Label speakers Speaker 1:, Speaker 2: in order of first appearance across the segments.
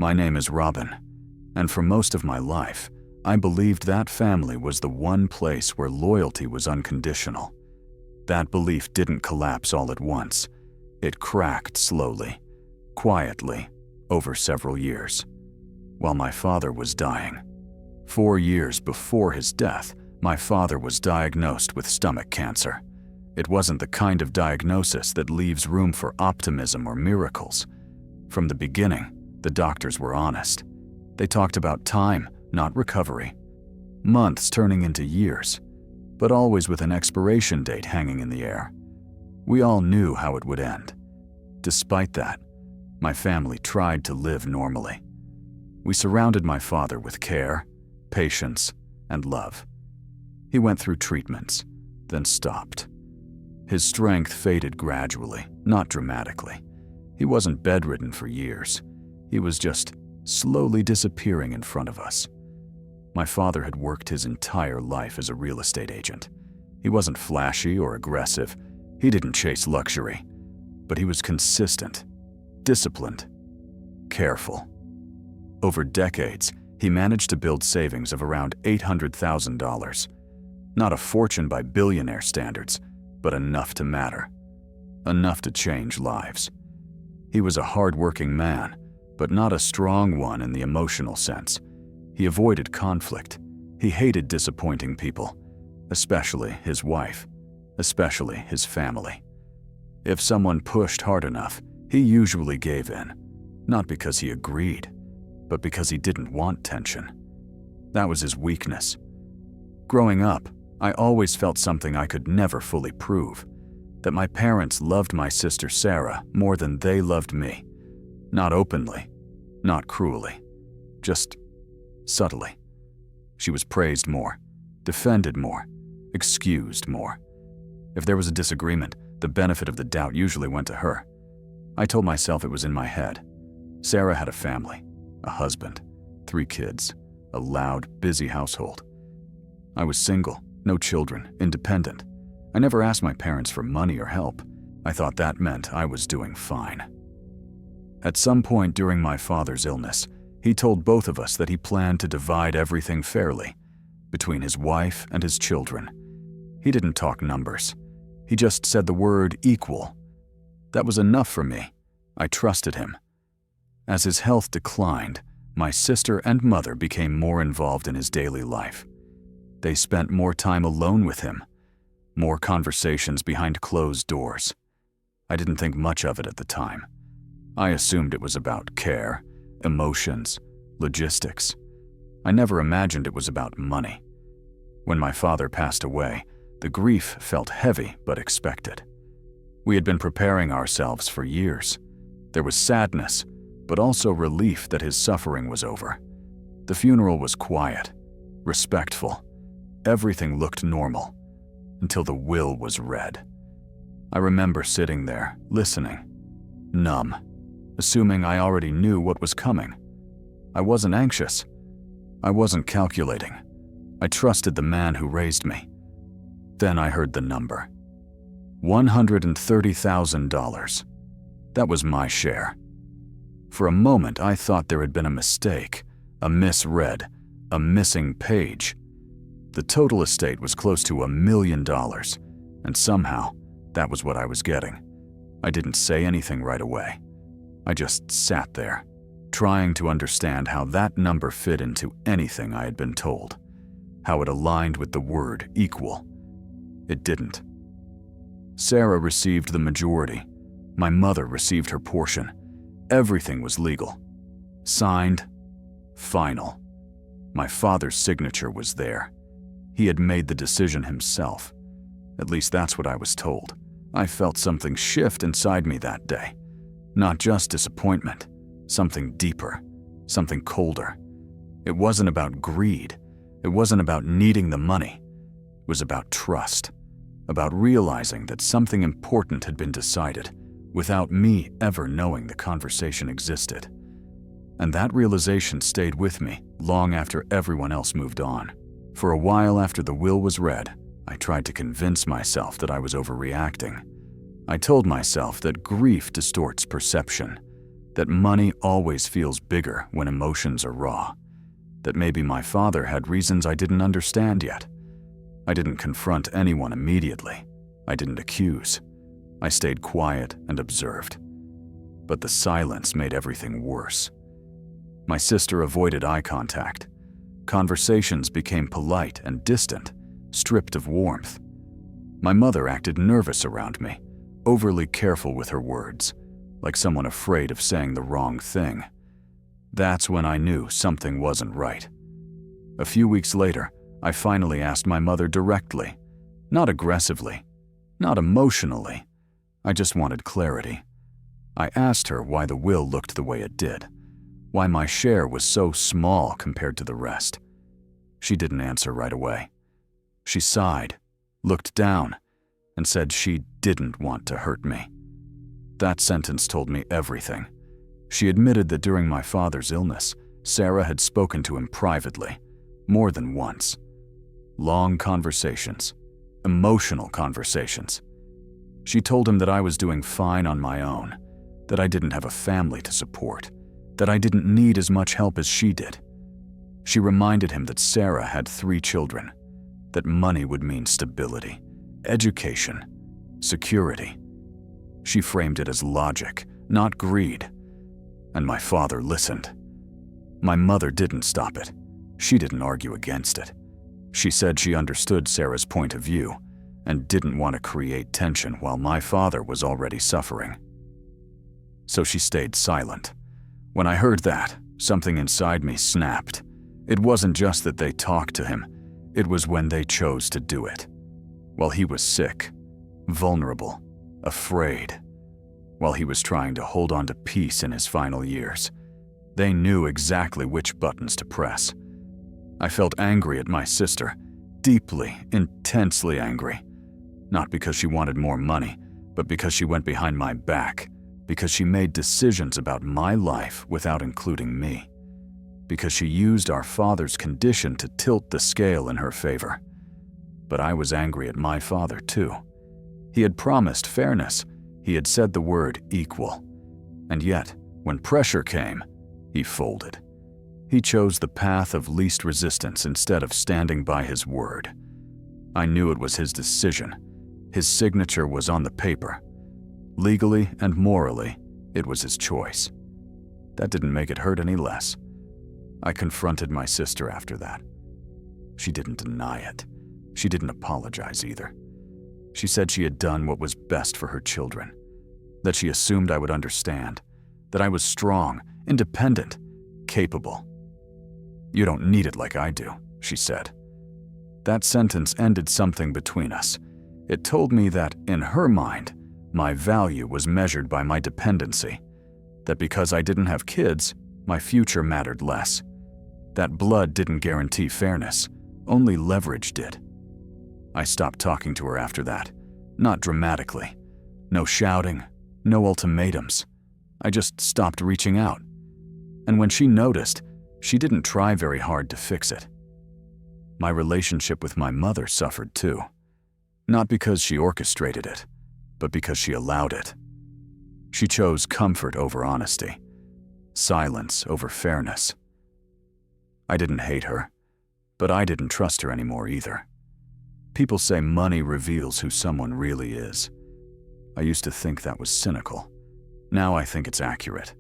Speaker 1: My name is Robin, and for most of my life, I believed that family was the one place where loyalty was unconditional. That belief didn't collapse all at once. It cracked slowly, quietly, over several years. While my father was dying. 4 years before his death, my father was diagnosed with stomach cancer. It wasn't the kind of diagnosis that leaves room for optimism or miracles. From the beginning, the doctors were honest. They talked about time, not recovery. Months turning into years, but always with an expiration date hanging in the air. We all knew how it would end. Despite that, my family tried to live normally. We surrounded my father with care, patience, and love. He went through treatments, then stopped. His strength faded gradually, not dramatically. He wasn't bedridden for years. He was just slowly disappearing in front of us. My father had worked his entire life as a real estate agent. He wasn't flashy or aggressive. He didn't chase luxury. But he was consistent, disciplined, careful. Over decades, he managed to build savings of around $800,000. Not a fortune by billionaire standards, but enough to matter. Enough to change lives. He was a hard-working man, but not a strong one in the emotional sense. He avoided conflict. He hated disappointing people, especially his wife, especially his family. If someone pushed hard enough, he usually gave in, not because he agreed, but because he didn't want tension. That was his weakness. Growing up, I always felt something I could never fully prove, that my parents loved my sister Sarah more than they loved me. Not openly, not cruelly, just subtly. She was praised more, defended more, excused more. If there was a disagreement, the benefit of the doubt usually went to her. I told myself it was in my head. Sarah had a family, a husband, 3 kids, a loud, busy household. I was single, no children, independent. I never asked my parents for money or help. I thought that meant I was doing fine. At some point during my father's illness, he told both of us that he planned to divide everything fairly, between his wife and his children. He didn't talk numbers. He just said the word equal. That was enough for me. I trusted him. As his health declined, my sister and mother became more involved in his daily life. They spent more time alone with him, more conversations behind closed doors. I didn't think much of it at the time. I assumed it was about care, emotions, logistics. I never imagined it was about money. When my father passed away, the grief felt heavy but expected. We had been preparing ourselves for years. There was sadness, but also relief that his suffering was over. The funeral was quiet, respectful. Everything looked normal, until the will was read. I remember sitting there, listening, numb, assuming I already knew what was coming. I wasn't anxious. I wasn't calculating. I trusted the man who raised me. Then I heard the number. $130,000. That was my share. For a moment, I thought there had been a mistake, a misread, a missing page. The total estate was close to $1 million, and somehow, that was what I was getting. I didn't say anything right away. I just sat there, trying to understand how that number fit into anything I had been told, how it aligned with the word equal. It didn't. Sarah received the majority. My mother received her portion. Everything was legal. Signed. Final. My father's signature was there. He had made the decision himself. At least that's what I was told. I felt something shift inside me that day. Not just disappointment, something deeper, something colder. It wasn't about greed. It wasn't about needing the money. It was about trust, about realizing that something important had been decided without me ever knowing the conversation existed. And that realization stayed with me long after everyone else moved on. For a while after the will was read, I tried to convince myself that I was overreacting. I told myself that grief distorts perception, that money always feels bigger when emotions are raw, that maybe my father had reasons I didn't understand yet. I didn't confront anyone immediately. I didn't accuse. I stayed quiet and observed. But the silence made everything worse. My sister avoided eye contact. Conversations became polite and distant, stripped of warmth. My mother acted nervous around me, overly careful with her words, like someone afraid of saying the wrong thing. That's when I knew something wasn't right. A few weeks later, I finally asked my mother directly, not aggressively, not emotionally. I just wanted clarity. I asked her why the will looked the way it did, why my share was so small compared to the rest. She didn't answer right away. She sighed, looked down, and said she didn't want to hurt me. That sentence told me everything. She admitted that during my father's illness, Sarah had spoken to him privately, more than once. Long conversations, emotional conversations. She told him that I was doing fine on my own, that I didn't have a family to support, that I didn't need as much help as she did. She reminded him that Sarah had 3 children, that money would mean stability, education, security. She framed it as logic, not greed. And my father listened. My mother didn't stop it. She didn't argue against it. She said she understood Sarah's point of view and didn't want to create tension while my father was already suffering. So she stayed silent. When I heard that, something inside me snapped. It wasn't just that they talked to him, it was when they chose to do it. While he was sick, vulnerable, afraid, while he was trying to hold on to peace in his final years, they knew exactly which buttons to press. I felt angry at my sister, deeply, intensely angry. Not because she wanted more money, but because she went behind my back, because she made decisions about my life without including me, because she used our father's condition to tilt the scale in her favor. But I was angry at my father too. He had promised fairness. He had said the word equal. And yet, when pressure came, he folded. He chose the path of least resistance instead of standing by his word. I knew it was his decision. His signature was on the paper. Legally and morally, it was his choice. That didn't make it hurt any less. I confronted my sister after that. She didn't deny it. She didn't apologize either. She said she had done what was best for her children, that she assumed I would understand, that I was strong, independent, capable. "You don't need it like I do," she said. That sentence ended something between us. It told me that, in her mind, my value was measured by my dependency, that because I didn't have kids, my future mattered less, that blood didn't guarantee fairness, only leverage did. I stopped talking to her after that, not dramatically. No shouting, no ultimatums. I just stopped reaching out. And when she noticed, she didn't try very hard to fix it. My relationship with my mother suffered too. Not because she orchestrated it, but because she allowed it. She chose comfort over honesty, silence over fairness. I didn't hate her, but I didn't trust her anymore either. People say money reveals who someone really is. I used to think that was cynical. Now I think it's accurate.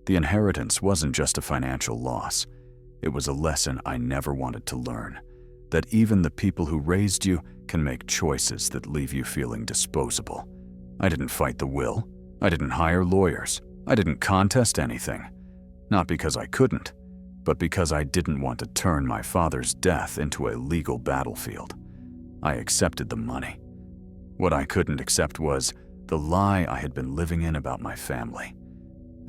Speaker 1: The inheritance wasn't just a financial loss. It was a lesson I never wanted to learn, that even the people who raised you can make choices that leave you feeling disposable. I didn't fight the will. I didn't hire lawyers. I didn't contest anything. Not because I couldn't, but because I didn't want to turn my father's death into a legal battlefield. I accepted the money. What I couldn't accept was the lie I had been living in about my family.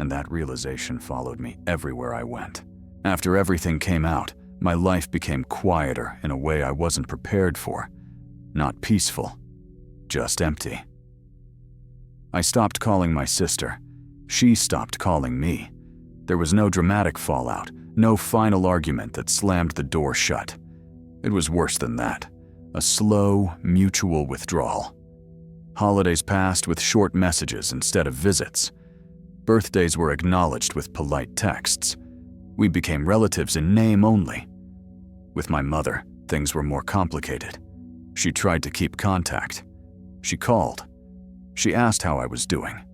Speaker 1: And that realization followed me everywhere I went. After everything came out, my life became quieter in a way I wasn't prepared for. Not peaceful, just empty. I stopped calling my sister. She stopped calling me. There was no dramatic fallout, no final argument that slammed the door shut. It was worse than that. A slow, mutual withdrawal. Holidays passed with short messages instead of visits. Birthdays were acknowledged with polite texts. We became relatives in name only. With my mother, things were more complicated. She tried to keep contact. She called. She asked how I was doing.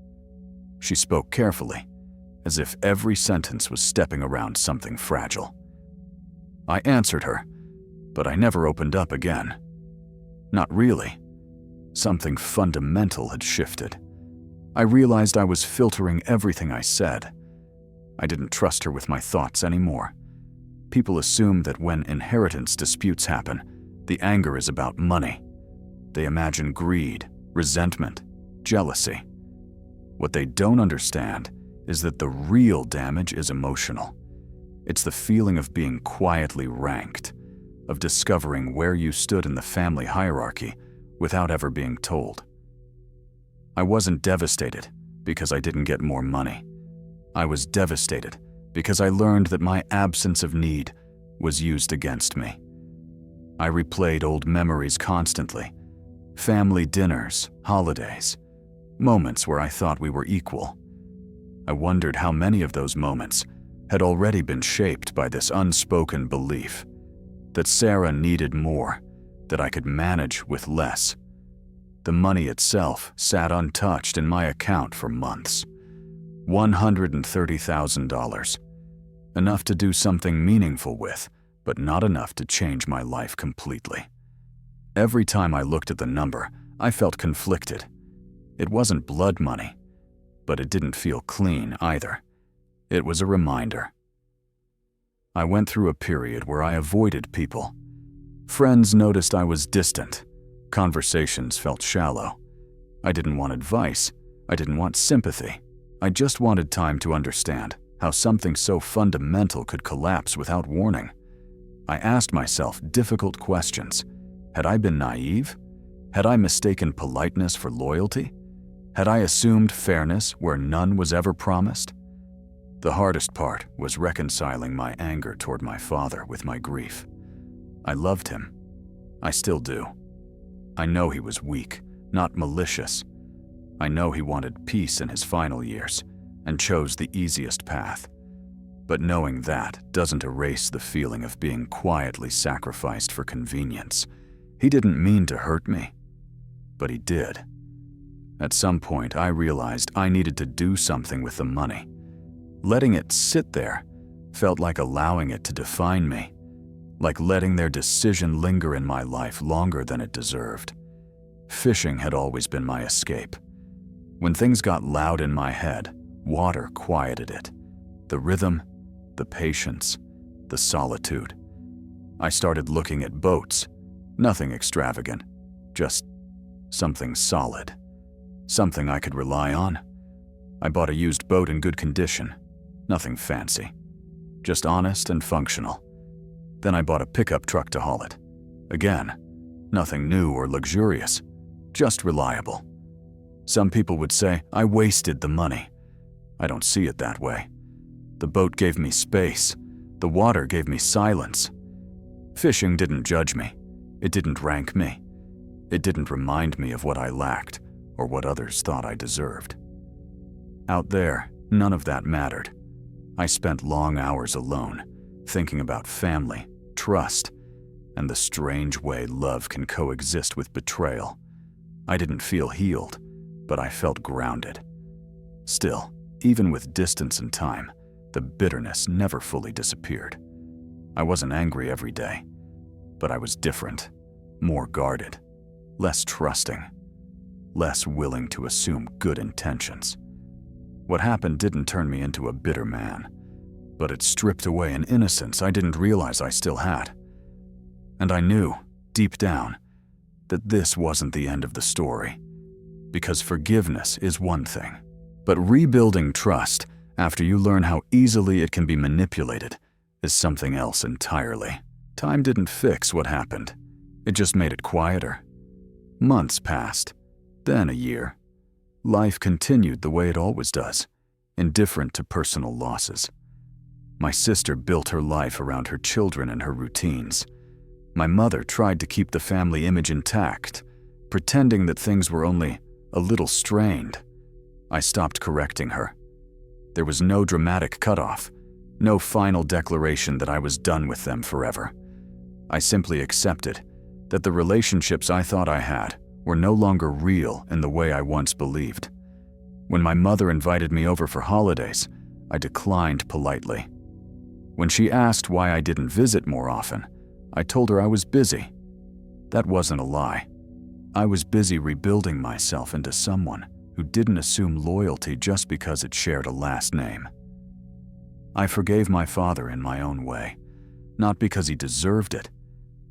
Speaker 1: She spoke carefully, as if every sentence was stepping around something fragile. I answered her, but I never opened up again. Not really. Something fundamental had shifted. I realized I was filtering everything I said. I didn't trust her with my thoughts anymore. People assume that when inheritance disputes happen, the anger is about money. They imagine greed, resentment, jealousy. What they don't understand is that the real damage is emotional. It's the feeling of being quietly ranked, of discovering where you stood in the family hierarchy without ever being told. I wasn't devastated because I didn't get more money. I was devastated because I learned that my absence of need was used against me. I replayed old memories constantly. Family dinners, holidays, moments where I thought we were equal. I wondered how many of those moments had already been shaped by this unspoken belief that Sarah needed more, that I could manage with less. The money itself sat untouched in my account for months. $130,000. Enough to do something meaningful with, but not enough to change my life completely. Every time I looked at the number, I felt conflicted. It wasn't blood money, but it didn't feel clean either. It was a reminder. I went through a period where I avoided people. Friends noticed I was distant. Conversations felt shallow. I didn't want advice. I didn't want sympathy. I just wanted time to understand how something so fundamental could collapse without warning. I asked myself difficult questions. Had I been naive? Had I mistaken politeness for loyalty? Had I assumed fairness where none was ever promised? The hardest part was reconciling my anger toward my father with my grief. I loved him. I still do. I know he was weak, not malicious. I know he wanted peace in his final years and chose the easiest path. But knowing that doesn't erase the feeling of being quietly sacrificed for convenience. He didn't mean to hurt me, but he did. At some point, I realized I needed to do something with the money. Letting it sit there felt like allowing it to define me, like letting their decision linger in my life longer than it deserved. Fishing had always been my escape. When things got loud in my head, water quieted it. The rhythm, the patience, the solitude. I started looking at boats. Nothing extravagant, just something solid. Something I could rely on. I bought a used boat in good condition. Nothing fancy. Just honest and functional. Then I bought a pickup truck to haul it. Again, nothing new or luxurious, just reliable. Some people would say I wasted the money. I don't see it that way. The boat gave me space. The water gave me silence. Fishing didn't judge me. It didn't rank me. It didn't remind me of what I lacked or what others thought I deserved. Out there, none of that mattered. I spent long hours alone, thinking about family, trust, and the strange way love can coexist with betrayal. I didn't feel healed, but I felt grounded. Still, even with distance and time, the bitterness never fully disappeared. I wasn't angry every day, but I was different, more guarded, less trusting, less willing to assume good intentions. What happened didn't turn me into a bitter man, but it stripped away an innocence I didn't realize I still had. And I knew, deep down, that this wasn't the end of the story. Because forgiveness is one thing, but rebuilding trust after you learn how easily it can be manipulated is something else entirely. Time didn't fix what happened. It just made it quieter. Months passed, then a year. Life continued the way it always does, indifferent to personal losses. My sister built her life around her children and her routines. My mother tried to keep the family image intact, pretending that things were only a little strained. I stopped correcting her. There was no dramatic cutoff, no final declaration that I was done with them forever. I simply accepted that the relationships I thought I had were no longer real in the way I once believed. When my mother invited me over for holidays, I declined politely. When she asked why I didn't visit more often, I told her I was busy. That wasn't a lie. I was busy rebuilding myself into someone who didn't assume loyalty just because it shared a last name. I forgave my father in my own way, not because he deserved it,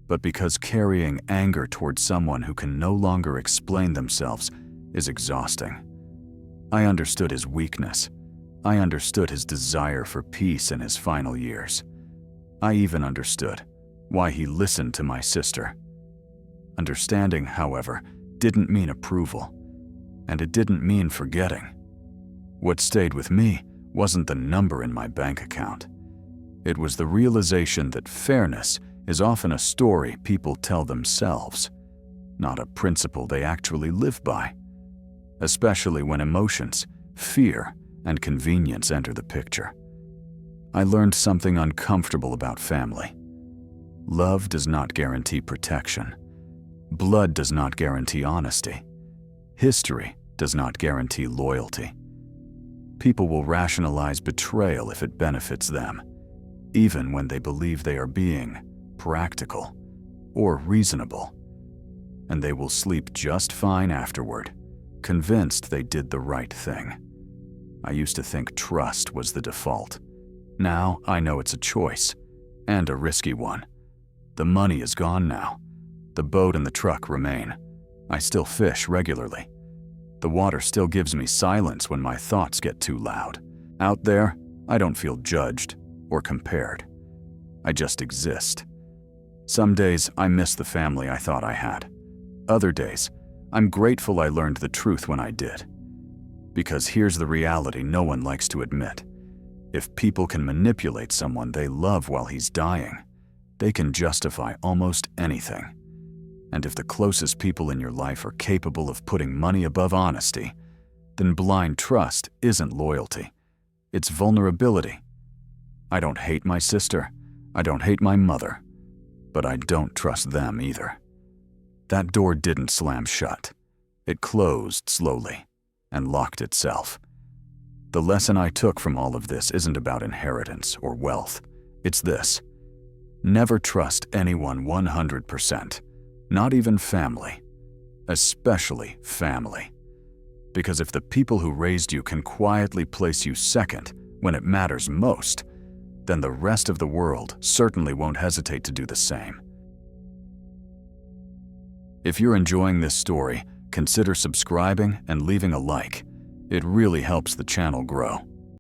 Speaker 1: but because carrying anger towards someone who can no longer explain themselves is exhausting. I understood his weakness. I understood his desire for peace in his final years. I even understood why he listened to my sister. Understanding, however, didn't mean approval, and it didn't mean forgetting. What stayed with me wasn't the number in my bank account. It was the realization that fairness is often a story people tell themselves, not a principle they actually live by, especially when emotions, fear, and convenience enter the picture. I learned something uncomfortable about family. Love does not guarantee protection. Blood does not guarantee honesty. History does not guarantee loyalty. People will rationalize betrayal if it benefits them, even when they believe they are being practical or reasonable. And they will sleep just fine afterward, convinced they did the right thing. I used to think trust was the default. Now I know it's a choice, and a risky one. The money is gone now. The boat and the truck remain. I still fish regularly. The water still gives me silence when my thoughts get too loud. Out there, I don't feel judged or compared. I just exist. Some days I miss the family I thought I had. Other days, I'm grateful I learned the truth when I did. Because here's the reality no one likes to admit. If people can manipulate someone they love while he's dying, they can justify almost anything. And if the closest people in your life are capable of putting money above honesty, then blind trust isn't loyalty. It's vulnerability. I don't hate my sister. I don't hate my mother. But I don't trust them either. That door didn't slam shut. It closed slowly and locked itself. The lesson I took from all of this isn't about inheritance or wealth. It's this: never trust anyone 100%, not even family, especially family. Because if the people who raised you can quietly place you second when it matters most, then the rest of the world certainly won't hesitate to do the same. If you're enjoying this story, consider subscribing and leaving a like. It really helps the channel grow.